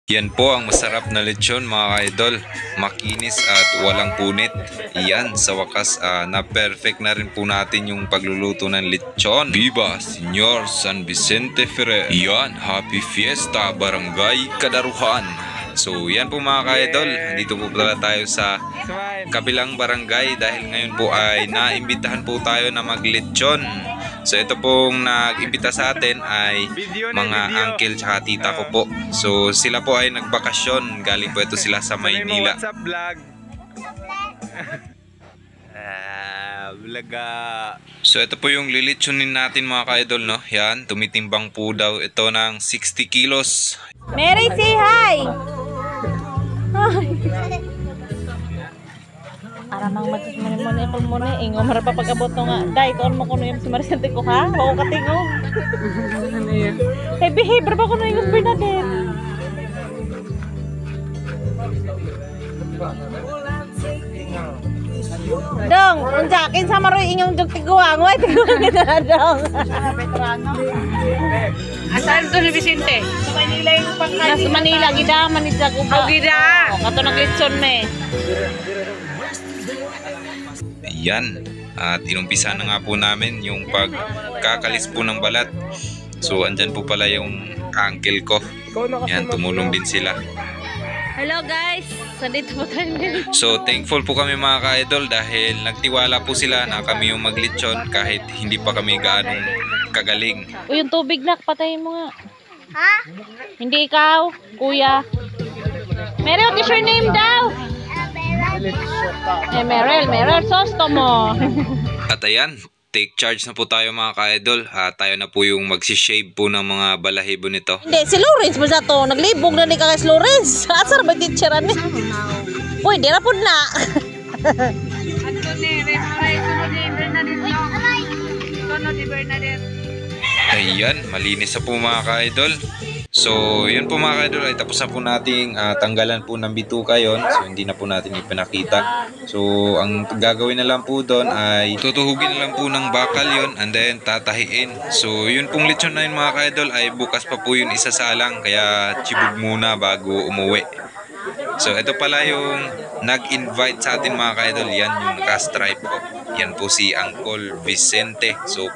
Yan po ang masarap na lechon mga ka-idol. Makinis at walang punit. Yan, sa wakas na perfect na rin po natin yung pagluluto ng lechon. Viva Señor San Vicente Ferrer. Yan, Happy Fiesta Barangay Kadaruhan. So yan po mga ka-idol, dito po pala tayo sa kabilang barangay dahil ngayon po ay naimbitahan po tayo na maglechon. So ito pong nag-imbita sa atin ay mga uncle tsaka tita ko po. So sila po ay nagbakasyon, galing po ito sila sa Maynila. WhatsApp vlog. Vloga. So ito po yung lilitsunin natin mga ka-idol, no? Yan, tumitimbang po daw ito ng 60 kilos. Mary, say hi! Hi! Aramang magsusmuni-muni ako muna eh. Ngomara pa pag-abot ko nga. Day, tuon mo ko na yung sumarisante ko ha? Huwag ka tingog. Ano yan? Hey, behavior ba ko na yung Bernadette? Dong, unsa akin sa maroy inyong jog tiguang. Why tiguang kita dong? Asan to ni Vicente? Sa Manila yung pangkain. Nasa Manila, gida, manitsa ko ba? Oh, gida! Kato naglitson me. Yan, at inumpisa na nga po namin yung pagkakalis po ng balat. So andyan po pala yung uncle ko. Yan, tumulong din sila. Hello guys, sandito po tayo. So thankful po kami mga ka-idol dahil nagtiwala po sila na kami yung maglitsyon kahit hindi pa kami gaanong kagaling. Uy, yung tubig na, patayin mo nga. Ha? Hindi ikaw, kuya. Meryl, what's your name daw? Meryl, sosto mo. At ayan, take charge na po tayo mga ka-idol. Tayo na po yung magsishave po ng mga balahibo nito. Hindi, si Lawrence ba to? Naglibog na ni kay Lawrence. Asar ba teacheran ni? Uy, di na po na. Ato ni sunod ni Bernadette. Sunod ni Bernadette. Ayan, malinis na po mga ka-idol. So, yun po mga ka-idol, ay tapos na po nating tanggalan po ng bituka yon. So, hindi na po natin ipinakita. So, ang gagawin na lang po doon ay tutuhugin na lang po ng bakal yon and then tatahiin. So, yun pong lechon na yun mga ka-idol ay bukas pa po yun isasalang. Kaya chibog muna bago umuwi. So, ito pala yung nag-invite sa atin mga ka-idol. Yan yung naka-stripe po. Yan po si Uncle Vicente. So,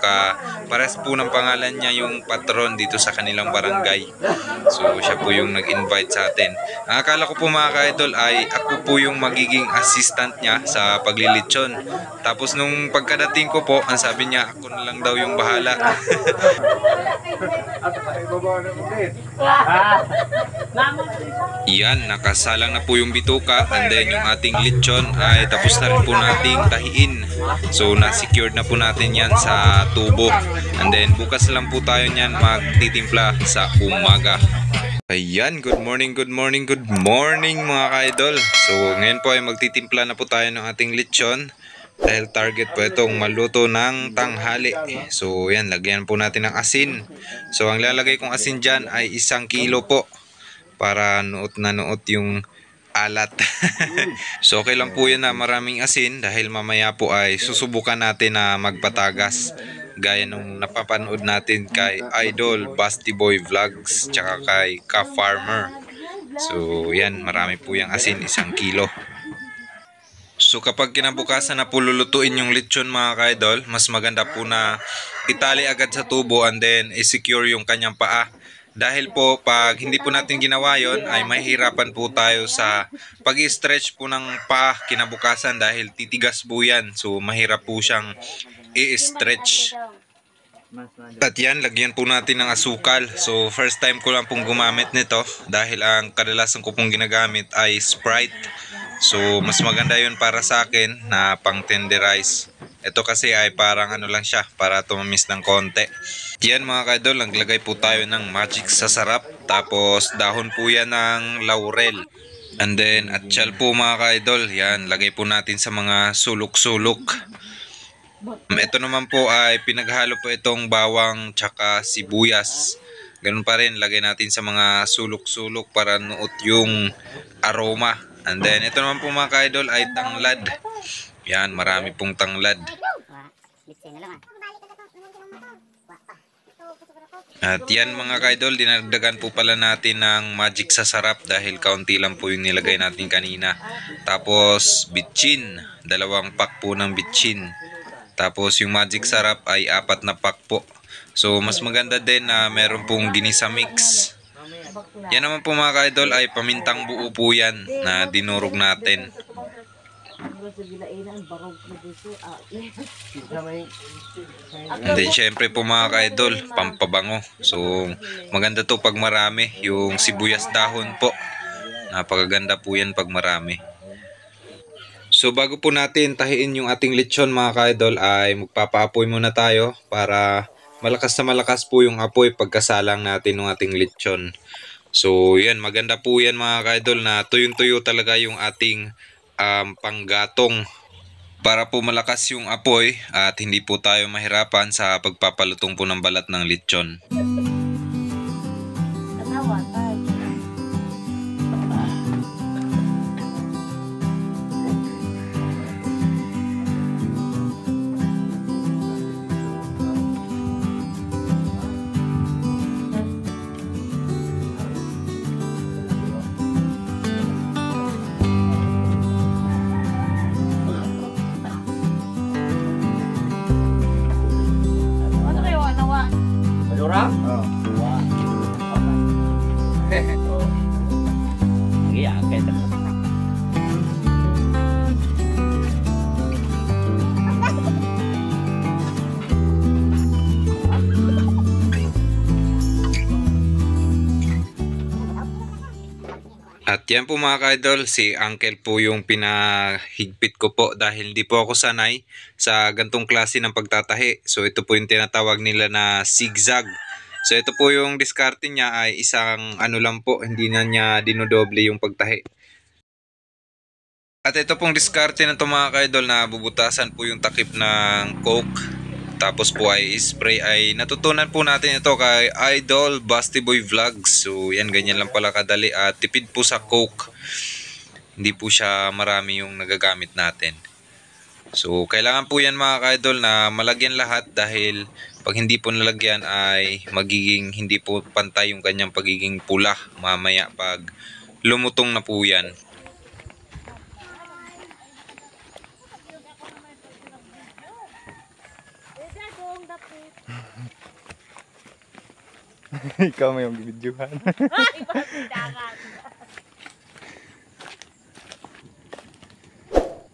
pares po ng pangalan niya yung patron dito sa kanilang barangay. So, siya po yung nag-invite sa atin. Ang akala ko po mga ka-idol ay ako po yung magiging assistant niya sa paglilitsyon. Tapos nung pagkadating ko po, ang sabi niya, ako na lang daw yung bahala. Yan, nakasalang na po yung bituka and then yung ating lechon ay tapos na rin po nating tahiin. So na-secured na po natin yan sa tubo and then bukas lang po tayo nyan magtitimpla sa umaga. Ayan, good morning mga ka-idol. So ngayon po ay magtitimpla na po tayo ng ating lechon dahil target po itong maluto ng tanghali. So yan, lagyan po natin ng asin. So ang lalagay kong asin dyan ay 1 kilo po para nuot na nuot yung alat. So okay lang po yan na maraming asin dahil mamaya po ay susubukan natin na magpatagas gaya nung napapanood natin kay Idol Basti Boy Vlogs tsaka kay Ka Farmer. So yan, marami po yung asin, 1 kilo. So kapag kinabukasan na po lulutuin yung lechon mga ka-idol, mas maganda po na itali agad sa tubo and then i-secure yung kanyang paa. Dahil po pag hindi po natin ginawa yon ay mahihirapan po tayo sa pag-i-stretch po ng paa kinabukasan dahil titigas po yan. So mahirap po siyang i-stretch. At yan, lagyan po natin ng asukal. So first time ko lang pong gumamit nito dahil ang kadalasan ko pong ginagamit ay Sprite. So mas maganda yun para sa akin na pang tenderize. Ito kasi ay parang ano lang siya para tumamis ng konti. Yan mga ka-idol, naglagay po tayo ng magic sa sarap. Tapos dahon po yan ng laurel. And then atsyal po mga ka-idol, yan, lagay po natin sa mga sulok-sulok. Ito naman po ay pinaghalo po itong bawang tsaka sibuyas. Ganun pa rin, lagay natin sa mga sulok-sulok para nuot yung aroma. And then ito naman po mga ka-idol ay tanglad. Yan, marami pong tanglad. At yan mga ka-idol, dinagdagan po pala natin ng magic sa sarap dahil kaunti lang po yung nilagay natin kanina. Tapos bitchin, 2 pack po ng bitchin. Tapos yung magic sarap ay 4 na pack po. So mas maganda din na meron pong ginisa mix. Yan naman po mga ka-idol ay pamintang buo po yan na dinurog natin. And then syempre po mga ka-idol, pampabango. So maganda to pag marami. Yung sibuyas dahon po, napakaganda po yan pag marami. So bago po natin tahiin yung ating lechon mga ka-idol ay magpapaapoy muna tayo para malakas na malakas po yung apoy pagkasalang natin ng ating lechon. So yan, maganda po yan mga ka-idol na tuyong-tuyo talaga yung ating panggatong para po malakas yung apoy at hindi po tayo mahirapan sa pagpapalutong po ng balat ng lechon. At yan po mga ka-idol, si Uncle po yung pinahigpit ko po dahil hindi po ako sanay sa gantong klase ng pagtatahi. So ito po yung tinatawag nila na zigzag. So ito po yung diskarte niya ay isang ano lang po, hindi na niya dinodoble yung pagtahi. At ito pong diskarte na ito mga ka-idol na bubutasan po yung takip ng coke. Tapos po ay spray ay natutunan po natin ito kay Idol Basti Boy Vlogs. So yan, ganyan lang pala kadali at tipid po sa coke. Hindi po siya marami yung nagagamit natin. So kailangan po yan mga ka-idol na malagyan lahat dahil pag hindi po nalagyan ay magiging hindi po pantay yung kanyang pagiging pula mamaya pag lumutong na po yan. Ikaw may yung videohan.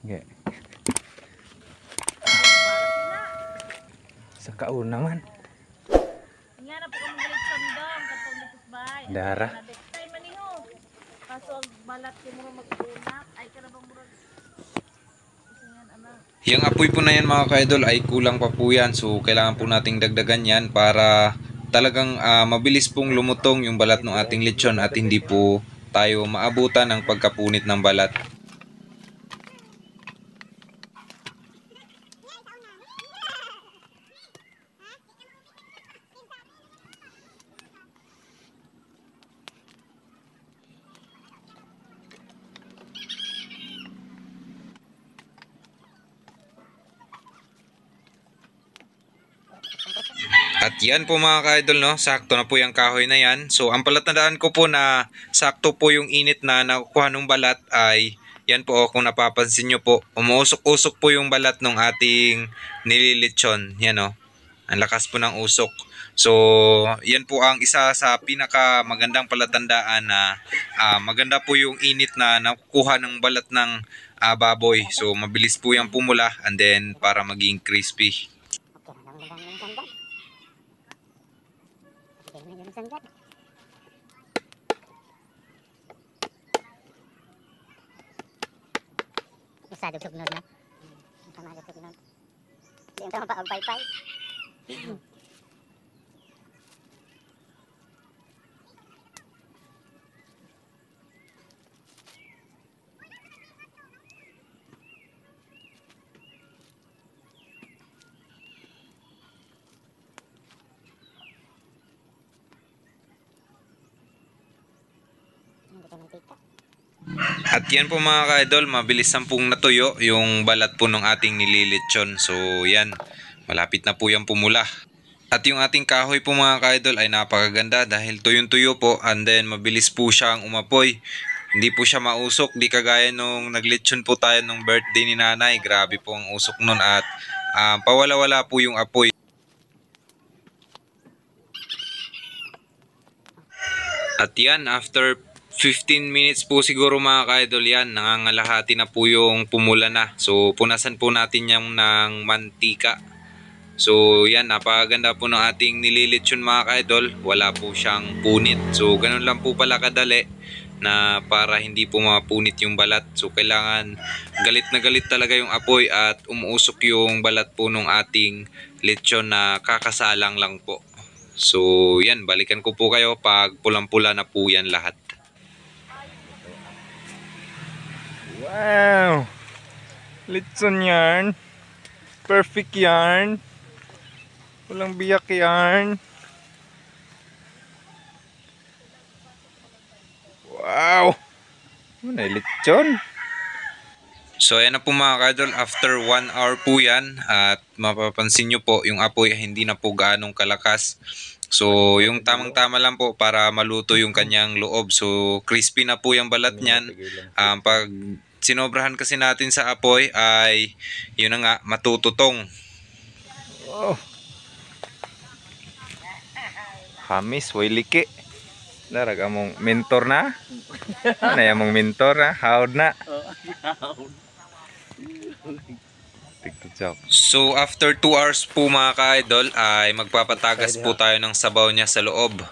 Okay. Sa kaun naman. Dara. Yung apoy po na yan mga ka-idol ay kulang pa po yan. So kailangan po nating dagdagan yan para talagang mabilis pong lumutong yung balat ng ating lechon at hindi po tayo maabutan ng pagkapunit ng balat. At yan po mga ka-idol, no? Sakto na po yung kahoy na yan. So ang palatandaan ko po na sakto po yung init na nakukuha ng balat ay yan po, kung napapansin nyo po, umuusok-usok po yung balat ng ating nililitsyon. Yan o, ang lakas po ng usok. So yan po ang isa sa pinaka magandang palatandaan na maganda po yung init na nakukuha ng balat ng baboy. So mabilis po yung pumula and then para maging crispy. Masyado sugnod na. Masyado sugnod. Hindi yung tama pa ang pay-pay. At yan po mga ka-idol, mabilis sampung natuyo yung balat po ng ating nililitsyon. So yan, malapit na po yung pumula. At yung ating kahoy po mga ka-idol ay napakaganda dahil tuyong-tuyo po and then mabilis po siyang umapoy. Hindi po siya mausok, di kagaya nung naglitsyon po tayo nung birthday ni nanay. Grabe po ang usok nun at pawala-wala po yung apoy. At yan, after 15 minutes po siguro mga ka-idol yan, nangangalahati na po yung pumula na. So punasan po natin yan ng mantika. So yan, napakaganda po ng ating nililitsyon mga ka-idol. Wala po siyang punit. So ganun lang po pala kadali na para hindi po mapunit yung balat. So kailangan galit na galit talaga yung apoy at umuusok yung balat po ng ating litsyon na kakasalang lang po. So yan, balikan ko po kayo pag pulang-pula na po yan lahat. Wow! Litson yarn. Perfect yarn. Walang biyak yarn. Wow! Ano na litson? So ayan na po mga ka-idol, after 1 hour po yan at mapapansin nyo po yung apoy hindi na po gaanong kalakas. So yung tamang-tama lang po para maluto yung kanyang loob. So crispy na po yung balat niyan. Pag sinobrahan kasi natin sa apoy ay yun na nga, matututong. Oh. Hamis, way liki. Darag among mentor na. Ano yung among mentor na? Hawd na. So after 2 hours po mga ka-idol ay magpapatagas po tayo ng sabaw niya sa loob.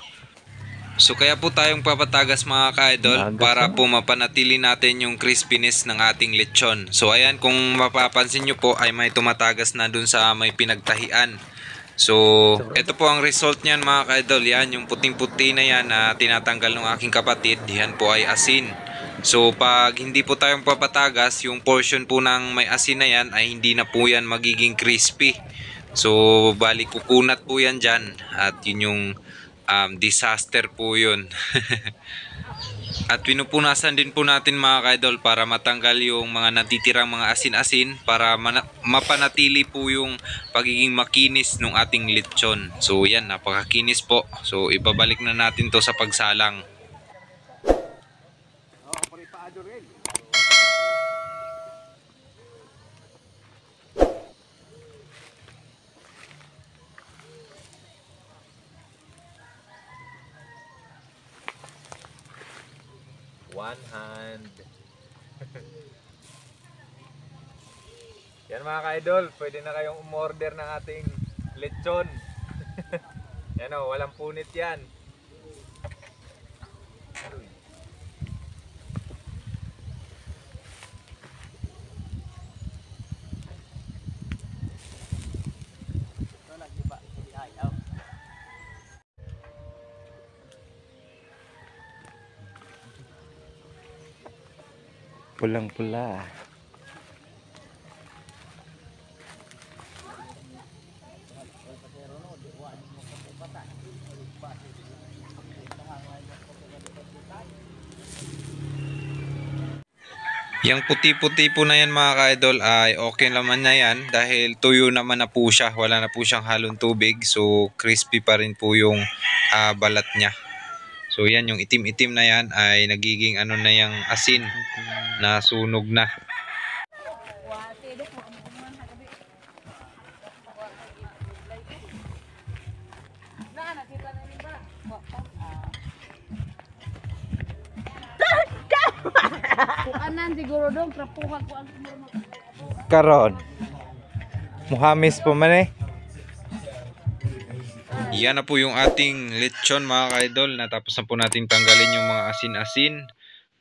So kaya po tayong papatagas mga ka-idol para po mapanatili natin yung crispiness ng ating lechon. So ayan, kung mapapansin nyo po ay may tumatagas na dun sa may pinagtahian. So ito po ang result niyan mga ka-idol. Yan, yung puting-puti na yan na tinatanggal ng aking kapatid, yan po ay asin. So pag hindi po tayong papatagas, yung portion po ng may asin na yan ay hindi na po yan magiging crispy. So balik kukunat po yan dyan at yun yung disaster po yun. At pinupunasan din po natin mga ka-idol para matanggal yung mga natitirang mga asin-asin para mapanatili po yung pagiging makinis ng ating lechon. So yan, napakakinis po. So ibabalik na natin to sa pagsalang. One hand. Yan mga ka-idol, pwede na kayong umorder ng ating lechon. Yan o, walang punit yan. Pulang-pula. Yung puti-puti po na yan mga ka-idol ay okay naman na yan dahil tuyo naman na po siya. Wala na po siyang halong tubig. So crispy pa rin po yung balat niya. So yan, yung itim-itim na yan ay nagiging ano na yung asin na sunog na. Kuanan siguro dong, trapuhan ko ang Karon. Muhamis pa man eh. Yan na po yung ating lechon mga ka-idol. Natapos na po natin tanggalin yung mga asin-asin.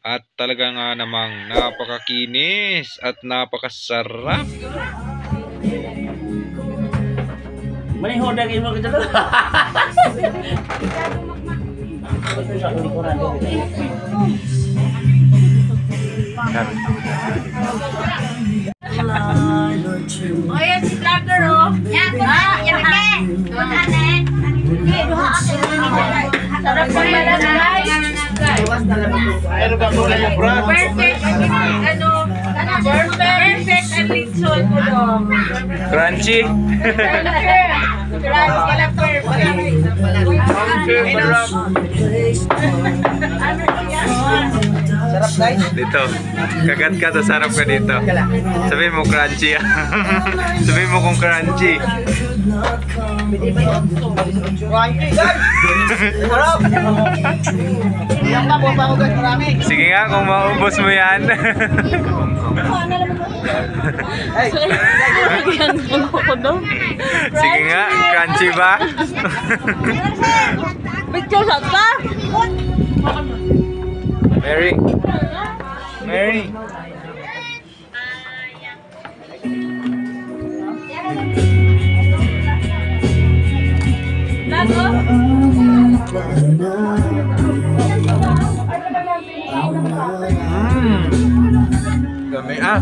At talaga nga namang napakakinis at napakasarap. Mani hodang ilmu kita tu. Oh yan si vlogger oh. Yan, yan ke. Ane. Di duha ako. Sarap pa pala guys. Ayo ba ko kaya bro? Perfect. Ano? Perfect ang lechon ko dong. Crunchy. Sarap guys. Dito. Kagat ka to, sarap ka dito. Sabihin mo crunchy. Sabihin mo kung crunchy. Crunchy guys. Sarap. Yan pa po ako guys, marami. Sige nga, kung maubos mo yan. Yan ko daw. Sige nga, crunchy ba? Picture shot ka? Mary. Mary. Dami ah.